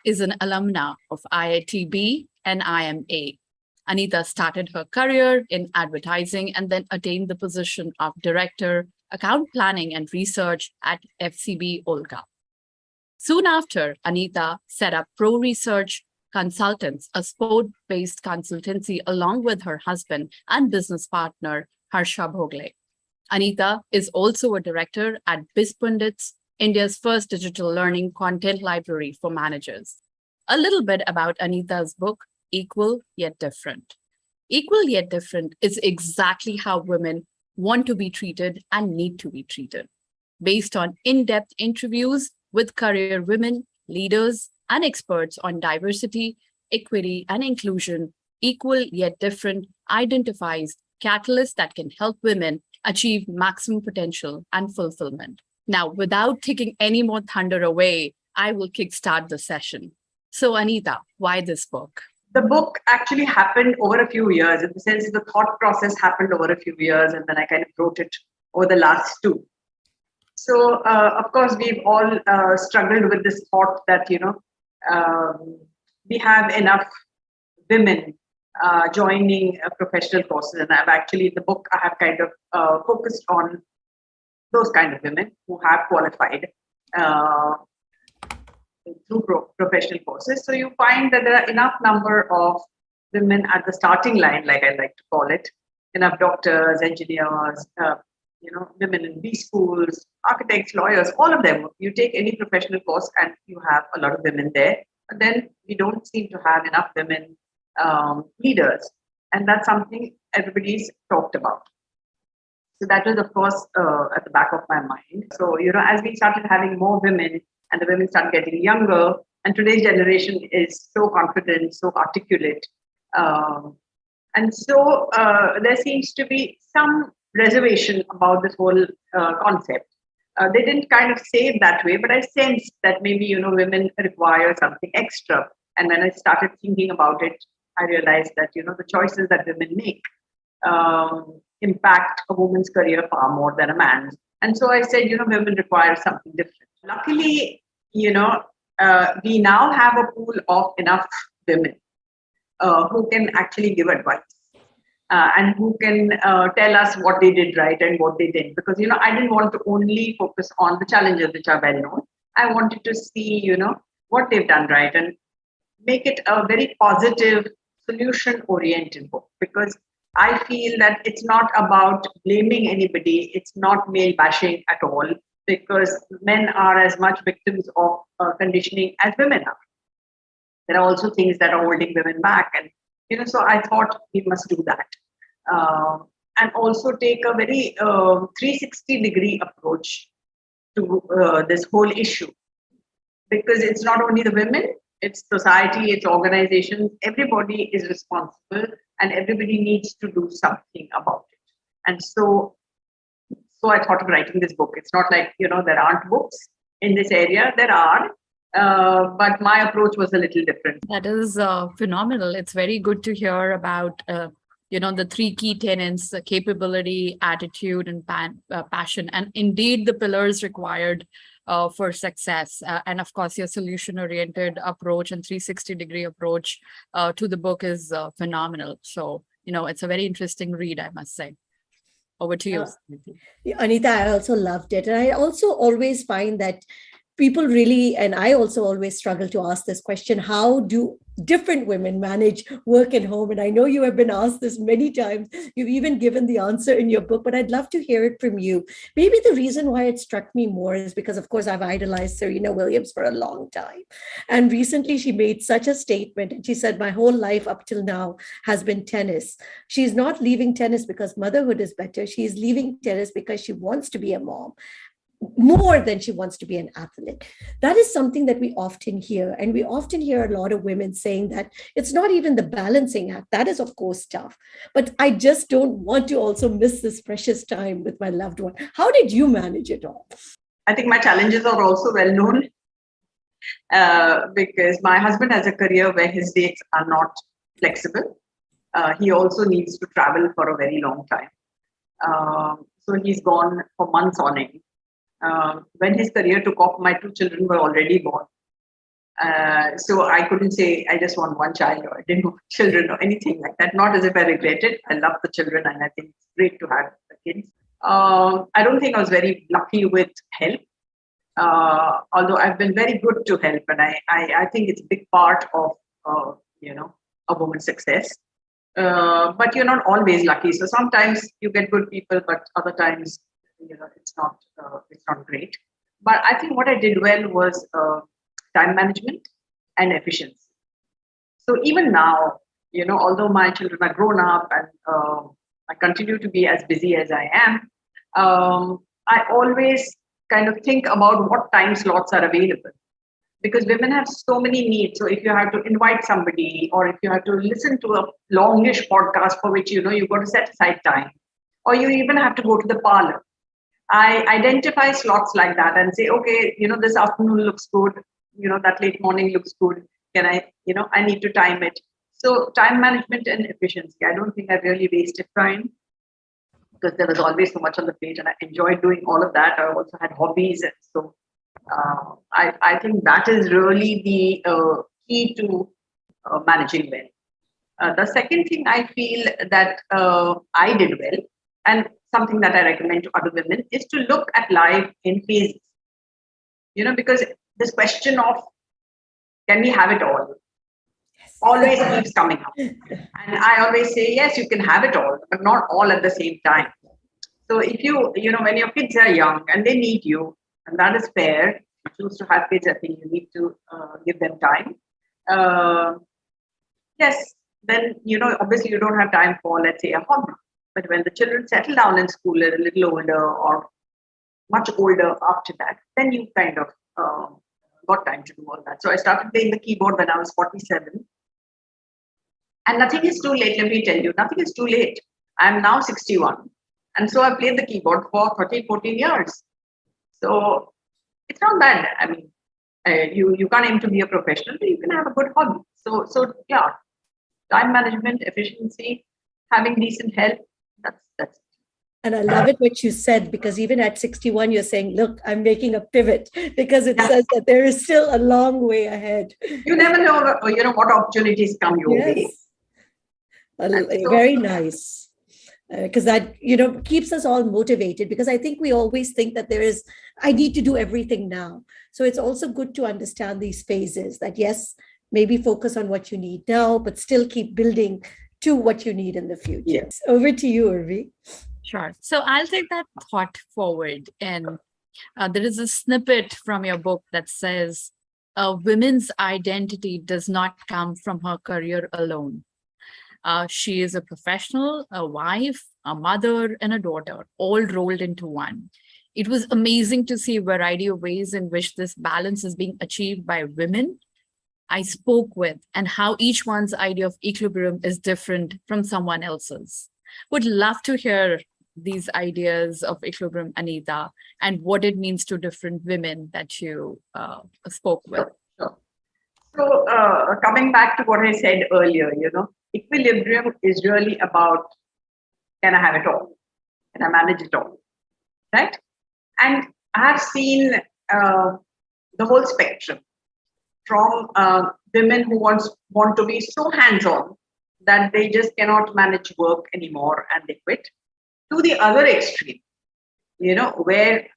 is an alumna of IIT-B and IIM-A. Anita started her career in advertising and then attained the position of Director, Account Planning and Research at FCB-Ulka. Soon after, Anita set up Prosearch Consultants, a sport-based consultancy, along with her husband and business partner, Harsha Bhogle. Anita is also a director at BizPundits, India's first digital learning content library for managers. A little bit about Anita's book, Equal Yet Different. Equal Yet Different is exactly how women want to be treated and need to be treated. Based on in-depth interviews with career women, leaders, and experts on diversity, equity, and inclusion, Equal Yet Different identifies catalysts that can help women achieve maximum potential and fulfillment. Now, without taking any more thunder away, I will kickstart the session. So, Anita, why this book? The book actually happened over a few years, in the sense the thought process happened over a few years, and then I kind of wrote it over the last two. So, of course, we've all struggled with this thought that, we have enough women joining professional courses. And I've actually, in the book, I have kind of focused on those kind of women who have qualified through professional courses. So you find that there are enough number of women at the starting line, like I like to call it, enough doctors, engineers, women in B schools, architects, lawyers, all of them. You take any professional course and you have a lot of women there. But then we don't seem to have enough women leaders. And that's something everybody's talked about. So that was, of course, at the back of my mind. So, as we started having more women and the women start getting younger, and today's generation is so confident, so articulate. And so there seems to be some reservation about this whole concept. They didn't kind of say it that way, but I sensed that maybe, women require something extra. And when I started thinking about it, I realized that, the choices that women make impact a woman's career far more than a man's. And so I said, women require something different. Luckily, we now have a pool of enough women who can actually give advice and who can tell us what they did right and what they didn't. Because, I didn't want to only focus on the challenges which are well known. I wanted to see, what they've done right and make it a very positive, solution-oriented book. Because I feel that it's not about blaming anybody. It's not male bashing at all, because men are as much victims of conditioning as women are. There are also things that are holding women back. And, so I thought we must do that. And also take a very 360-degree approach to this whole issue. Because it's not only the women, it's society, it's organizations, everybody is responsible and everybody needs to do something about it. And so I thought of writing this book. It's not like, there aren't books in this area. There are, but my approach was a little different. That is phenomenal. It's very good to hear about, the three key tenets: capability, attitude, and passion. And indeed, the pillars required for success. And of course, your solution-oriented approach and 360-degree approach to the book is phenomenal. So, it's a very interesting read, I must say. Over to you. Anita, I also loved it. And I also always find that people really, and I also always struggle to ask this question: how do different women manage work and home? And I know you have been asked this many times. You've even given the answer in your book, but I'd love to hear it from you. Maybe the reason why it struck me more is because, of course, I've idolized Serena Williams for a long time. And recently she made such a statement, and she said, my whole life up till now has been tennis. She's not leaving tennis because motherhood is better. She's leaving tennis because she wants to be a mom more than she wants to be an athlete. That is something that we often hear. And we often hear a lot of women saying that it's not even the balancing act. That is, of course, tough. But I just don't want to also miss this precious time with my loved one. How did you manage it all? I think my challenges are also well known because my husband has a career where his dates are not flexible. He also needs to travel for a very long time. So he's gone for months on end. When his career took off, my two children were already born. So I couldn't say I just want one child or I didn't want children or anything like that. Not as if I regret it. I love the children and I think it's great to have the kids. I don't think I was very lucky with help. Although I've been very good to help, and I think it's a big part of a woman's success. But you're not always lucky. So sometimes you get good people, but other times it's not great. But I think what I did well was time management and efficiency. So even now, although my children are grown up and I continue to be as busy as I am, I always kind of think about what time slots are available, because women have so many needs. So if you have to invite somebody, or if you have to listen to a longish podcast for which you've got to set aside time, or you even have to go to the parlor, I identify slots like that and say, okay, this afternoon looks good, that late morning looks good. Can I need to time it. So time management and efficiency. I don't think I really wasted time, because there was always so much on the plate and I enjoyed doing all of that. I also had hobbies. And so I think that is really the key to managing well. The second thing I feel that I did well, and something that I recommend to other women, is to look at life in phases. Because this question of can we have it all always keeps coming up. And I always say, yes, you can have it all, but not all at the same time. So if when your kids are young and they need you, and that is fair, you choose to have kids, I think you need to give them time. Yes, then, obviously you don't have time for, let's say, a hobby. But when the children settle down in school a little older or much older after that, then you kind of got time to do all that. So I started playing the keyboard when I was 47. And nothing is too late, let me tell you. Nothing is too late. I'm now 61. And so I played the keyboard for 13, 14 years. So it's not bad. I mean, you can't aim to be a professional, but you can have a good hobby. So yeah, time management, efficiency, having decent health, that's And I love it what you said, because even at 61, you're saying, look, I'm making a pivot, because it says that there is still a long way ahead. You never know, what opportunities come your way. Very nice. Because that, keeps us all motivated, because I think we always think that I need to do everything now. So it's also good to understand these phases that, yes, maybe focus on what you need now, but still keep building to what you need in the future. Yes. Over to you, Urvi. Sure. So I'll take that thought forward. And there is a snippet from your book that says, a women's identity does not come from her career alone. She is a professional, a wife, a mother, and a daughter, all rolled into one. It was amazing to see a variety of ways in which this balance is being achieved by women I spoke with, and how each one's idea of equilibrium is different from someone else's. Would love to hear these ideas of equilibrium, Anita, and what it means to different women that you spoke with. Sure. So coming back to what I said earlier, equilibrium is really about, can I have it all? Can I manage it all? Right? And I have seen the whole spectrum, from women who want to be so hands-on that they just cannot manage work anymore and they quit, to the other extreme, where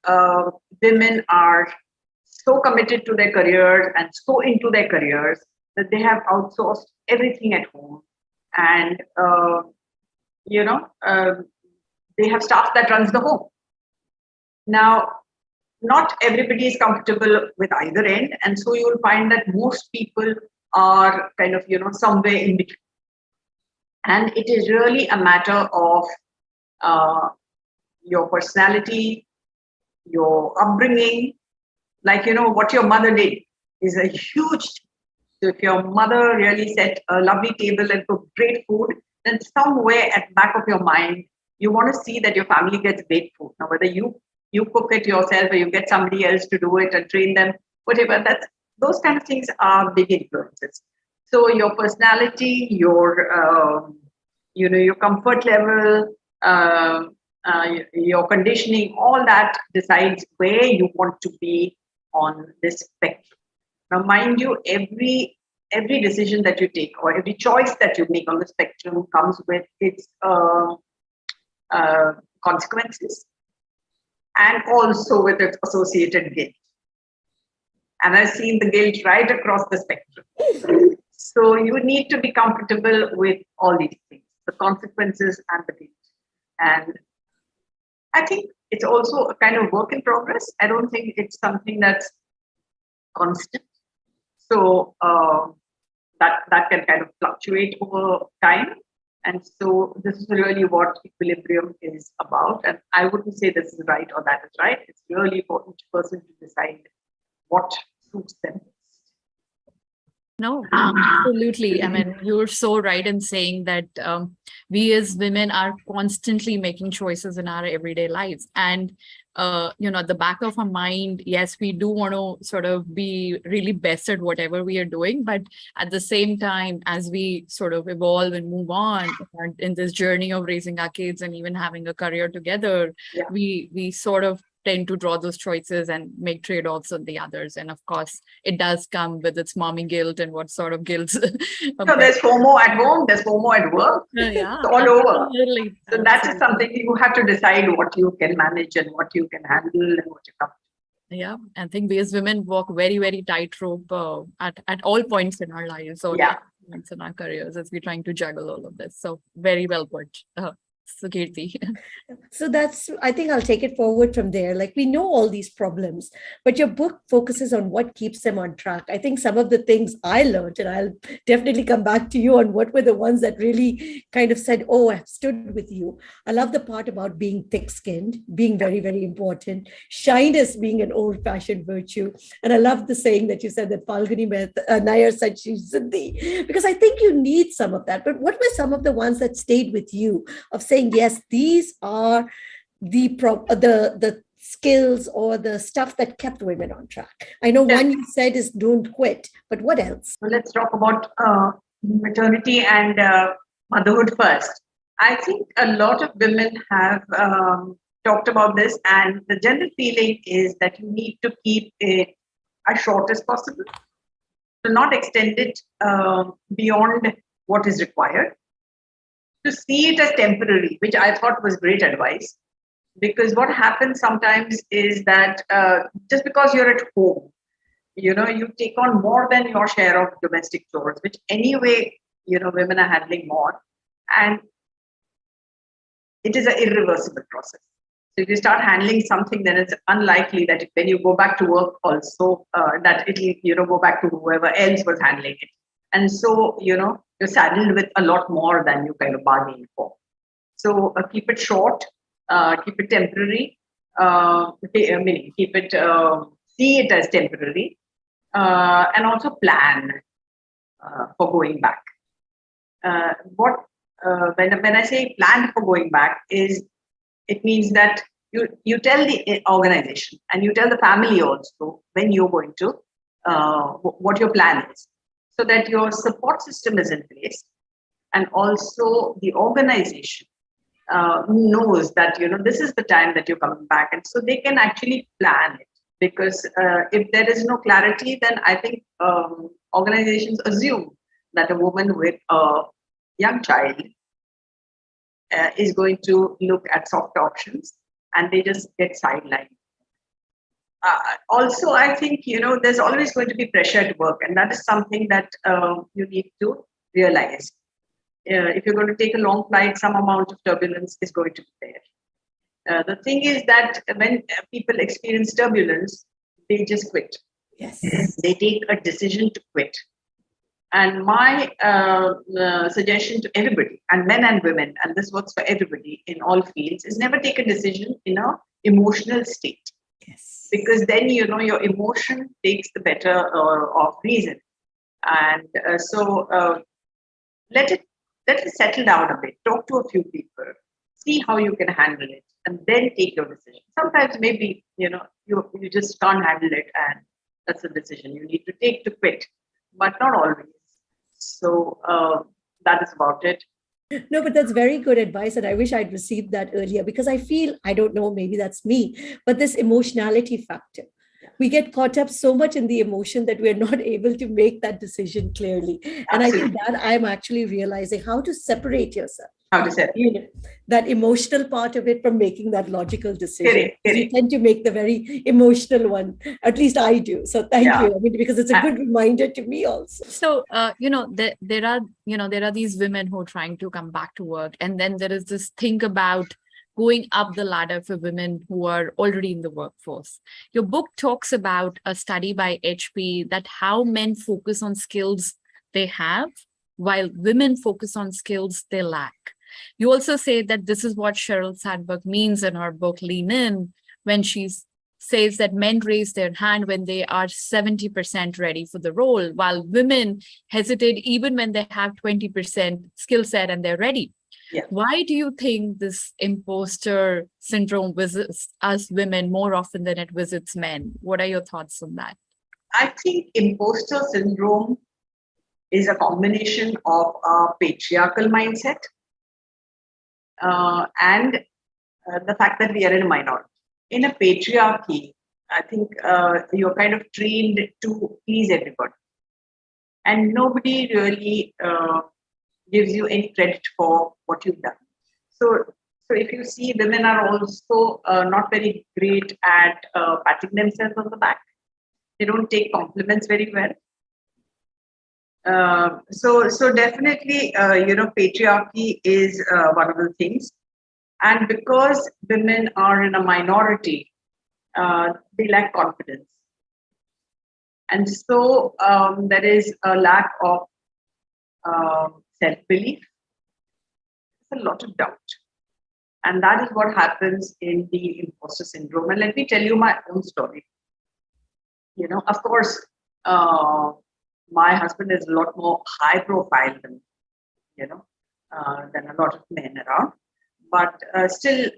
women are so committed to their careers and so into their careers that they have outsourced everything at home. And, they have staff that runs the home. Now, not everybody is comfortable with either end. And so you will find that most people are kind of, somewhere in between. And it is really a matter of your personality, your upbringing, like, what your mother did is a huge. So if your mother really set a lovely table and cooked great food, then somewhere at the back of your mind, you want to see that your family gets great food. Now, whether you cook it yourself or you get somebody else to do it and train them, whatever, those kind of things are big influences. So your personality, your comfort level, your conditioning, all that decides where you want to be on this spectrum. Now, mind you, every decision that you take or every choice that you make on the spectrum comes with its consequences and also with its associated guilt. And I've seen the guilt right across the spectrum. So you need to be comfortable with all these things, the consequences and the guilt. And I think it's also a kind of work in progress. I don't think it's something that's constant. So that can kind of fluctuate over time. And so this is really what equilibrium is about. And I wouldn't say this is right or that is right. It's really for each person to decide what suits them. No, absolutely. I mean, you're so right in saying that we as women are constantly making choices in our everyday lives. And, at the back of our mind, yes, we do want to sort of be really best at whatever we are doing. But at the same time, as we sort of evolve and move on in this journey of raising our kids and even having a career together, Yeah. we sort of tend to draw those choices and make trade-offs on the others. And of course, it does come with its mommy guilt and what sort of guilt. So there's FOMO at home, there's FOMO at work. Yeah, it's all over. absolutely. So that is something you have to decide what you can manage and what you can handle and what you can't. Yeah, I think we as women walk very, very tightrope at all points in our lives or points in our careers as we're trying to juggle all of this. So very well put. So Kirti. So I think I'll take it forward from there. Like, we know all these problems, but your book focuses on what keeps them on track. I think some of the things I learned, and I'll definitely come back to you on what were the ones that really kind of said, oh, I've stood with you. I love the part about being thick-skinned, being very, very important, shyness being an old-fashioned virtue. And I love the saying that you said that Falguni Nair said she's Siddhi, because I think you need some of that. But what were some of the ones that stayed with you of saying, yes, these are the skills or the stuff that kept women on track? I know one you said is don't quit, but what else? So let's talk about maternity and motherhood first. I think a lot of women have talked about this, and the general feeling is that you need to keep it as short as possible, to not extend it beyond what is required, to see it as temporary, which I thought was great advice. Because what happens sometimes is that just because you're at home, you take on more than your share of domestic chores, which anyway, women are handling more. And it is an irreversible process. So if you start handling something, then it's unlikely that when you go back to work also, that it'll, go back to whoever else was handling it. And so, you're saddled with a lot more than you kind of bargained for. So keep it short, keep it temporary, keep it, see it as temporary, and also plan for going back. When I say plan for going back, it means that you tell the organization and you tell the family also when you're going to, what your plan is, so that your support system is in place, and also the organization knows that this is the time that you're coming back, and so they can actually plan it. Because if there is no clarity, then I think organizations assume that a woman with a young child is going to look at soft options, and they just get sidelined. Also, I think, there's always going to be pressure at work, and that is something that you need to realize. If you're going to take a long flight, some amount of turbulence is going to be there. The thing is that when people experience turbulence, they just quit. Yes. They take a decision to quit. And my suggestion to everybody, and men and women, and this works for everybody in all fields, is never take a decision in an emotional state. Yes. Because then, your emotion takes the better of reason. And so let it settle down a bit. Talk to a few people. See how you can handle it, and then take your decision. Sometimes maybe, you just can't handle it, and that's the decision you need to take to quit, but not always. So that is about it. No, but that's very good advice. And I wish I'd received that earlier, because I feel, I don't know, maybe that's me, but this emotionality factor. we get caught up so much in the emotion that we're not able to make that decision clearly. And I think that I'm actually realizing how to separate yourself. How to say that emotional part of it from making that logical decision. Correct. You tend to make the very emotional one. At least I do. So thank you. I mean, because it's a good reminder to me also. So, there are these women who are trying to come back to work. And then there is this thing about going up the ladder for women who are already in the workforce. Your book talks about a study by HP that how men focus on skills they have, while women focus on skills they lack. You also say that this is what Sheryl Sandberg means in her book, Lean In, when she says that men raise their hand when they are 70% ready for the role, while women hesitate even when they have 20% skill set and they're ready. Yeah. Why do you think this imposter syndrome visits us women more often than it visits men? What are your thoughts on that? I think imposter syndrome is a combination of a patriarchal mindset and the fact that we are in a minority. In a patriarchy, I think you're kind of trained to please everybody. And nobody really gives you any credit for what you've done. So if you see, women are also not very great at patting themselves on the back. They don't take compliments very well. So definitely, patriarchy is one of the things. And because women are in a minority, they lack confidence. And so there is a lack of self-belief. There's a lot of doubt. And that is what happens in the imposter syndrome. And let me tell you my own story. Of course, my husband is a lot more high profile than a lot of men around. But still,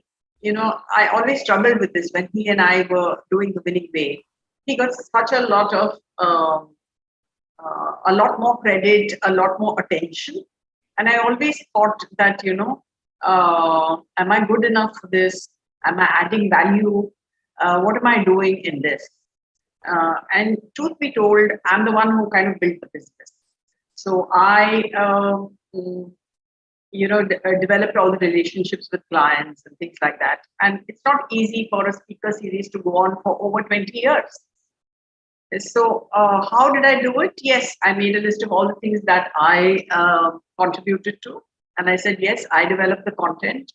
I always struggled with this when he and I were doing the winning way. He got such a lot of, a lot more credit, a lot more attention. And I always thought that, am I good enough for this? Am I adding value? What am I doing in this? And truth be told, I'm the one who kind of built the business. So I, developed all the relationships with clients and things like that. And it's not easy for a speaker series to go on for over 20 years. So how did I do it? Yes, I made a list of all the things that I contributed to. And I said, yes, I developed the content.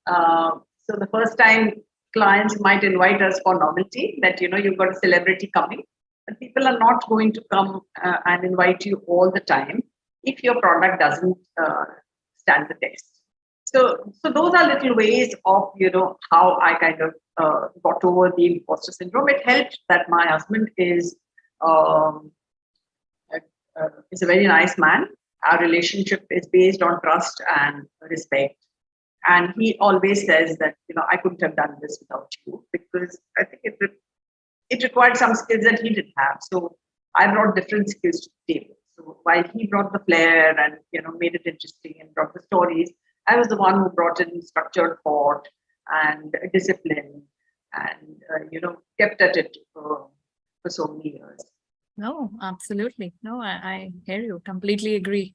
So the first time clients might invite us for novelty that, you've got a celebrity coming, but people are not going to come and invite you all the time if your product doesn't stand the test. So those are little ways of, how I kind of got over the imposter syndrome. It helped that my husband is a very nice man. Our relationship is based on trust and respect. And he always says that, I couldn't have done this without you, because I think it required some skills that he didn't have. So I brought different skills to the table. So while he brought the flair and, made it interesting and brought the stories, I was the one who brought in structured thought and discipline and, kept at it for so many years. No, absolutely. No, I hear you. Completely agree,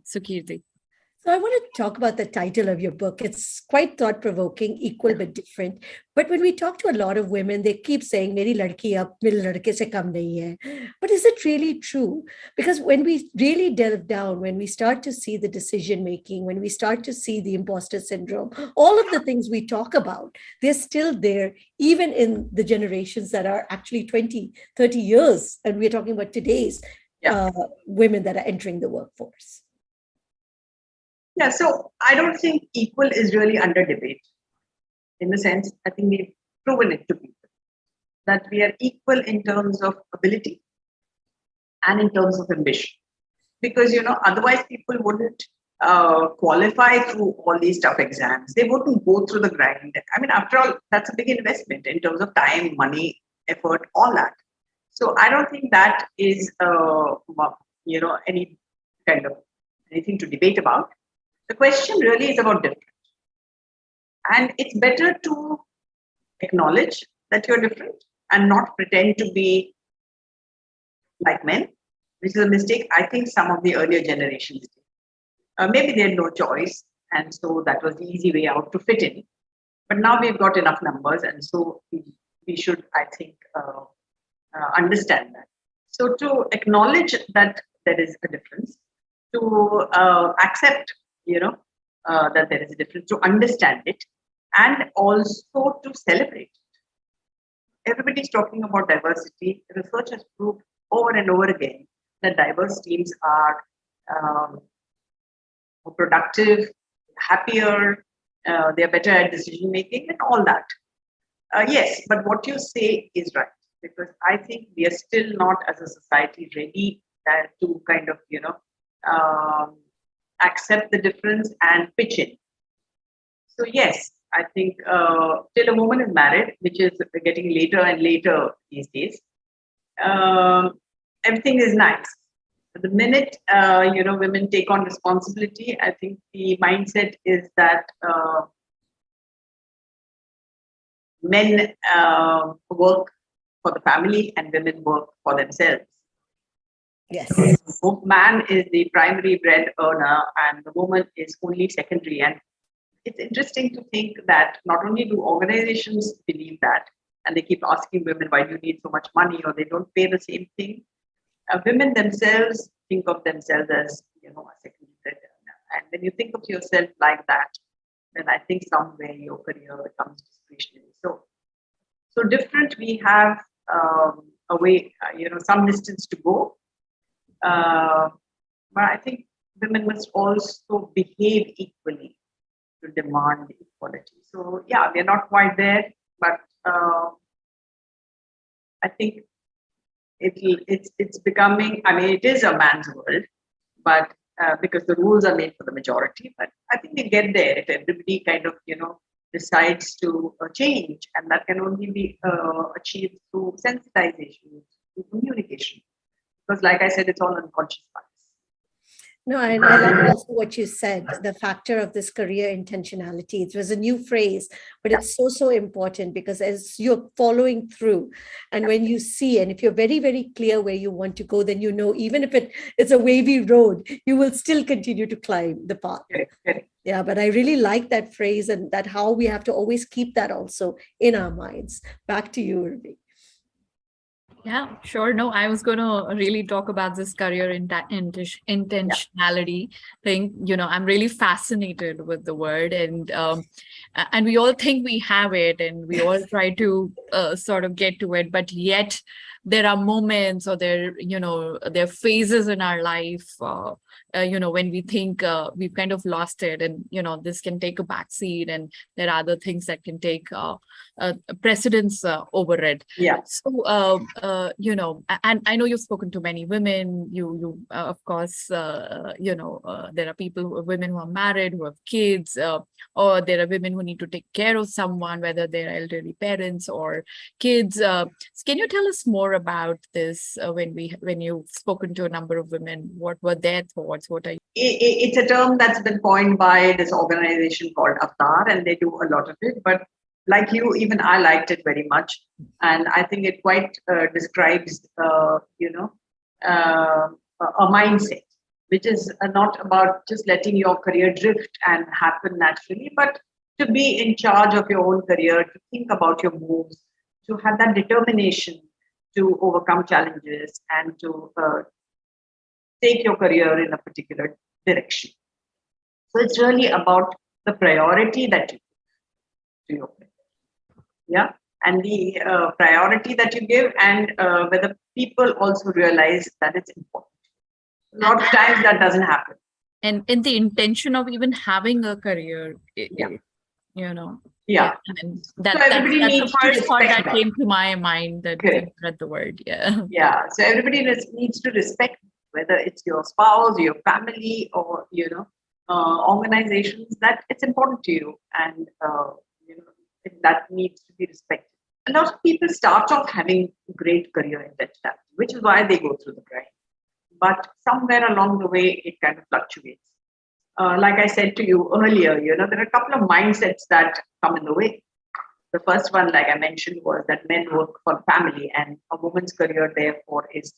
Sukirti. So I want to talk about the title of your book. It's quite thought-provoking, equal but different. But when we talk to a lot of women, they keep saying, "Meri ladki ab mere ladke se kam nahi hai." But is it really true? Because when we really delve down, when we start to see the decision-making, when we start to see the imposter syndrome, all of the things we talk about, they're still there, even in the generations that are actually 20, 30 years. And we're talking about today's women that are entering the workforce. Yeah, so I don't think equal is really under debate. In the sense, I think we've proven it to people that we are equal in terms of ability and in terms of ambition. Because, otherwise people wouldn't qualify through all these tough exams. They wouldn't go through the grind. I mean, after all, that's a big investment in terms of time, money, effort, all that. So I don't think that is, any kind of anything to debate about. The question really is about different. And it's better to acknowledge that you're different and not pretend to be like men, which is a mistake I think some of the earlier generations did. Maybe they had no choice, and so that was the easy way out to fit in. But now we've got enough numbers, and so we should, I think, understand that. So to acknowledge that there is a difference, to accept, that there is a difference, to understand it, and also to celebrate it. Everybody's talking about diversity. Research has proved over and over again that diverse teams are more productive, happier, they're better at decision making and all that. Yes, but what you say is right, because I think we are still not as a society ready to kind of, accept the difference and pitch in. So yes, I think till a woman is married, which is getting later and later these days, everything is nice. But the minute women take on responsibility, I think the mindset is that men work for the family and women work for themselves. Yes. So man is the primary bread earner and the woman is only secondary. And it's interesting to think that not only do organizations believe that, and they keep asking women, why do you need so much money, or they don't pay the same thing. Women themselves think of themselves as, a secondary bread earner. And when you think of yourself like that, then I think somewhere your career becomes discretionary. So different. We have a way, some distance to go. But I think women must also behave equally to demand equality. So yeah, we're not quite there, but I think it's becoming. I mean, it is a man's world, but because the rules are made for the majority. But I think we get there if everybody kind of decides to change, and that can only be achieved through sensitization, through communication. Because, like I said, it's all unconscious bias. No, and I like also what you said, the factor of this career intentionality. It was a new phrase, but it's so important, because as you're following through and when you see, and if you're very, very clear where you want to go, then even if it's a wavy road, you will still continue to climb the path. Correct. Yeah, but I really like that phrase, and that how we have to always keep that also in our minds. Back to you, Urvi. Yeah, sure. No, I was going to really talk about this career intentionality thing. I'm really fascinated with the word, and we all think we have it, and we all try to sort of get to it, but yet there are moments, or there are phases in our life, when we think we've kind of lost it, and this can take a backseat, and there are other things that can take precedence over it. Yeah. So and I know you've spoken to many women. You of course there are women who are married, who have kids, or there are women who need to take care of someone, whether they're elderly parents or kids. So can you tell us more about this? When you've spoken to a number of women, what were their thoughts? What are you? It's a term that's been coined by this organization called Avatar, and they do a lot of it. But like you, even I liked it very much, and I think it quite describes, a mindset, which is not about just letting your career drift and happen naturally, but to be in charge of your own career, to think about your moves, to have that determination to overcome challenges and to take your career in a particular direction. So it's really about the priority that you give to your career. Yeah. And the priority that you give, and whether people also realize that it's important. A lot of times that doesn't happen. And in the intention of even having a career, Yeah. And that's the first thought that came to my mind that I read the word. Yeah. So everybody needs to respect, whether it's your spouse, your family, or organizations, that it's important to you, and that needs to be respected. A lot of people start off having great career intentionality, which is why they go through the grind. But somewhere along the way, it kind of fluctuates. Like I said to you earlier, there are a couple of mindsets that come in the way. The first one, like I mentioned, was that men work for family and a woman's career, therefore, is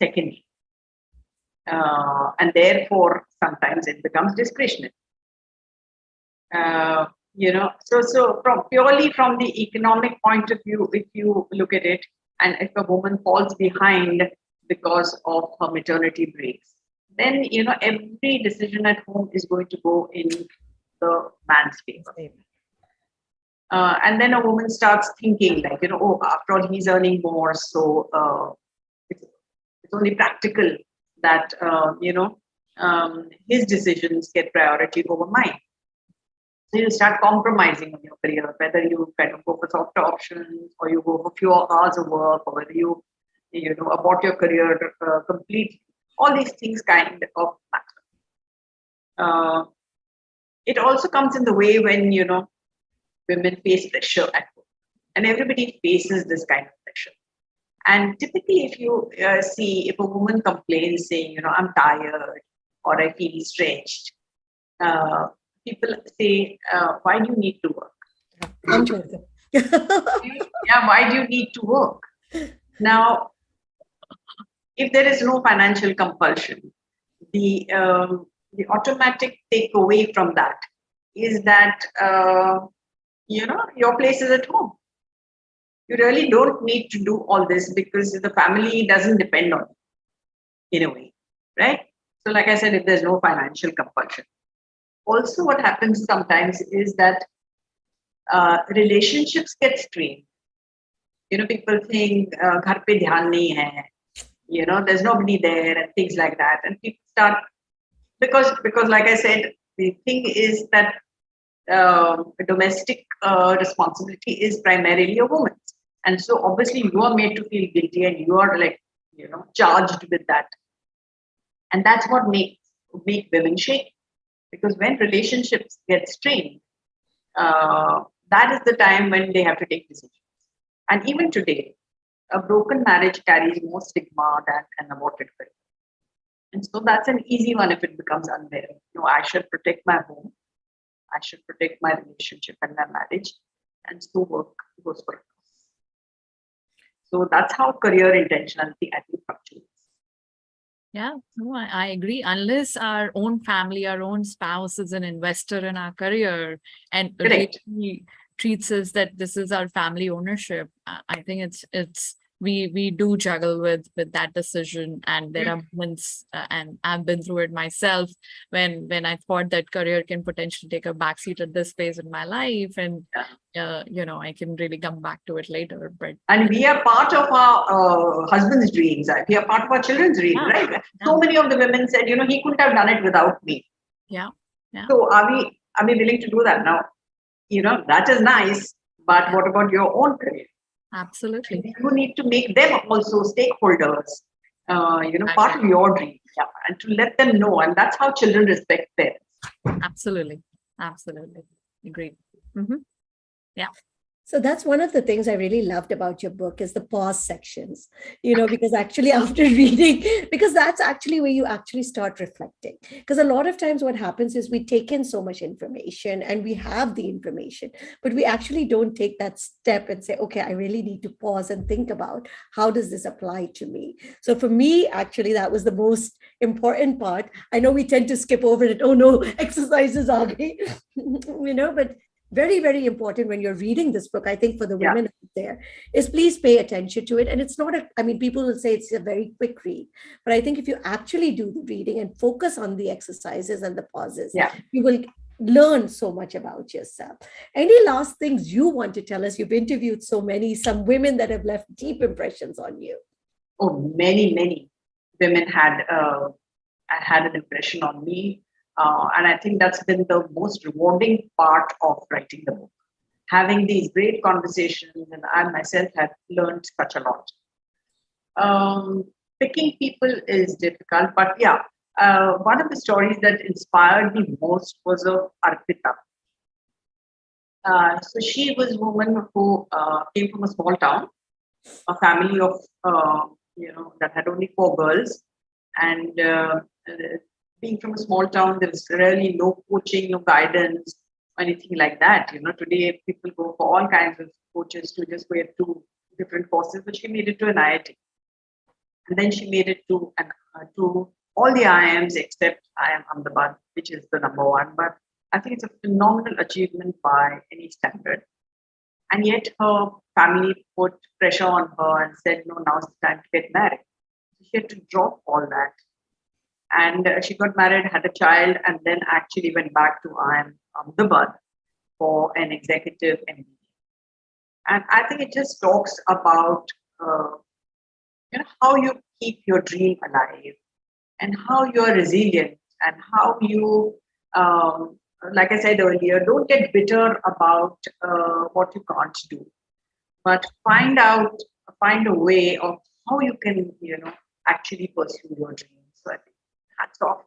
secondary. And therefore, sometimes it becomes discretionary. So from purely from the economic point of view, if you look at it, and if a woman falls behind because of her maternity breaks, then every decision at home is going to go in the man's favor. And then a woman starts thinking like, oh, after all, he's earning more, so it's only practical that his decisions get priority over mine. So you start compromising on your career, whether you kind of go for softer options or you go for fewer hours of work, or whether you abort your career completely. All these things kind of matter. It also comes in the way when women face pressure at home, and everybody faces this kind of pressure. And typically, if you see if a woman complains saying, I'm tired or I feel stretched, people say, why do you need to work? Yeah, why do you need to work? Now, if there is no financial compulsion, the automatic takeaway from that is that your place is at home. You really don't need to do all this because the family doesn't depend on you in a way, right? So like I said, if there's no financial compulsion. Also, what happens sometimes is that relationships get strained. People think, ghar pe dhyan nahi hai, there's nobody there and things like that. And people start, because like I said, the thing is that domestic responsibility is primarily a woman's. And so obviously you are made to feel guilty and you are charged with that. And that's what make women shake. Because when relationships get strained, that is the time when they have to take decisions. And even today, a broken marriage carries more stigma than an aborted career. And so that's an easy one if it becomes unbearable. I should protect my home. I should protect my relationship and my marriage. And so work goes for us. So that's how career intentionality, I think, fluctuates. Yeah, no, I agree. Unless our own family, our own spouse is an investor in our career and really treats us that this is our family ownership, I think we do juggle with that decision. And there are moments, and I've been through it myself, when I thought that career can potentially take a backseat at this phase in my life, and I can really come back to it later. And we are part of our husband's dreams. We are part of our children's dreams, right? Yeah. So many of the women said, he couldn't have done it without me. Yeah. So are we willing to do that now? That is nice, but what about your own career? Absolutely. You need to make them also stakeholders, part of your dream, and to let them know. And that's how children respect parents. Absolutely. Agreed. Mm-hmm. Yeah. So that's one of the things I really loved about your book is the pause sections, because actually after reading, because that's actually where you actually start reflecting. Because a lot of times what happens is we take in so much information and we have the information, but we actually don't take that step and say, okay, I really need to pause and think about how does this apply to me? So for me, actually, that was the most important part. I know we tend to skip over it. Oh no, exercises are but very, very important when you're reading this book, I think, for the women out there, is please pay attention to it. And it's not people will say it's a very quick read, but I think if you actually do the reading and focus on the exercises and the pauses, you will learn so much about yourself. Any last things you want to tell us? You've interviewed some women that have left deep impressions on you. Oh, many women had an impression on me. And I think that's been the most rewarding part of writing the book. Having these great conversations, and I myself have learned such a lot. Picking people is difficult, but one of the stories that inspired me most was of Arpita. So she was a woman who came from a small town, a family of, that had only 4 girls. And being from a small town, there was really no coaching, no guidance. anything like that. Today people go for all kinds of coaches to just wear two different courses, but she made it to an IIT. And then she made it to all the IIMs except IIM Ahmedabad, which is the number one. But I think it's a phenomenal achievement by any standard. And yet her family put pressure on her and said, no, now's the time to get married. So she had to drop all that. And she got married, had a child, and then actually went back to IIM Ahmedabad for an executive MBA. And I think it just talks about how you keep your dream alive and how you are resilient and how you, like I said earlier, don't get bitter about what you can't do, but find a way of how you can, actually pursue your dreams. So I think hats off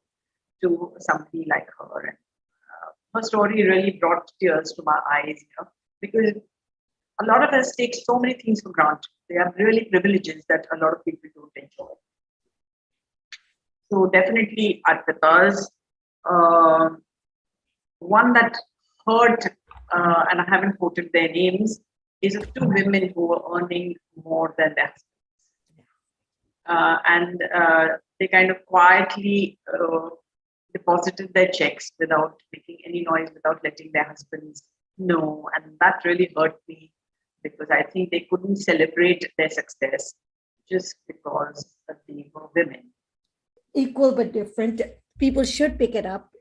to somebody like her. And her story really brought tears to my eyes, because a lot of us take so many things for granted. They are really privileges that a lot of people don't enjoy. So definitely Arpita's one that hurt, and I haven't quoted their names, is of two women who were earning more than their husbands. And they kind of quietly deposited their checks without making any noise, without letting their husbands know. And that really hurt me, because I think they couldn't celebrate their success just because they were women. Equal but different. People should pick it up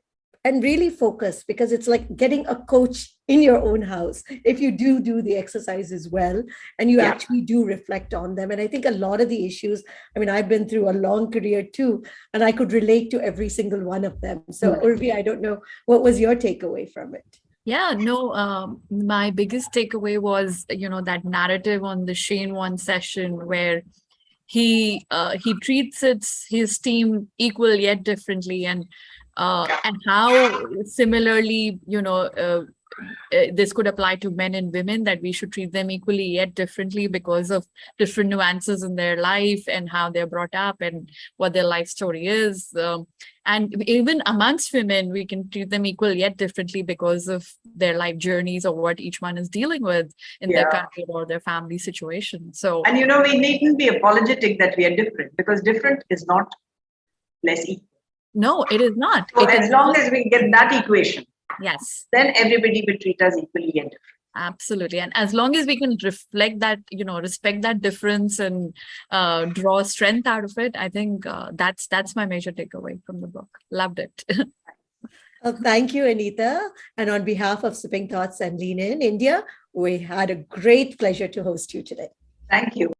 and really focus, because it's like getting a coach in your own house. If you do the exercises well and you actually do reflect on them. And I think a lot of the issues, I've been through a long career too, and I could relate to every single one of them. So Urvi, I don't know, what was your takeaway from it? Yeah, no, my biggest takeaway was, that narrative on the Shane one session where he treats his team equal yet differently, and how similarly, this could apply to men and women, that we should treat them equally yet differently because of different nuances in their life and how they're brought up and what their life story is. And even amongst women, we can treat them equal yet differently because of their life journeys or what each one is dealing with in their country or their family situation. So, and we needn't be apologetic that we are different, because different is not less equal. No, it is not. So as long as we get that equation, yes, then everybody will treat us equally and different. Absolutely. And as long as we can reflect that, respect that difference and draw strength out of it, I think that's my major takeaway from the book. Loved it. Well, thank you, Anita. And on behalf of Sipping Thoughts and Lean In India, we had a great pleasure to host you today. Thank you.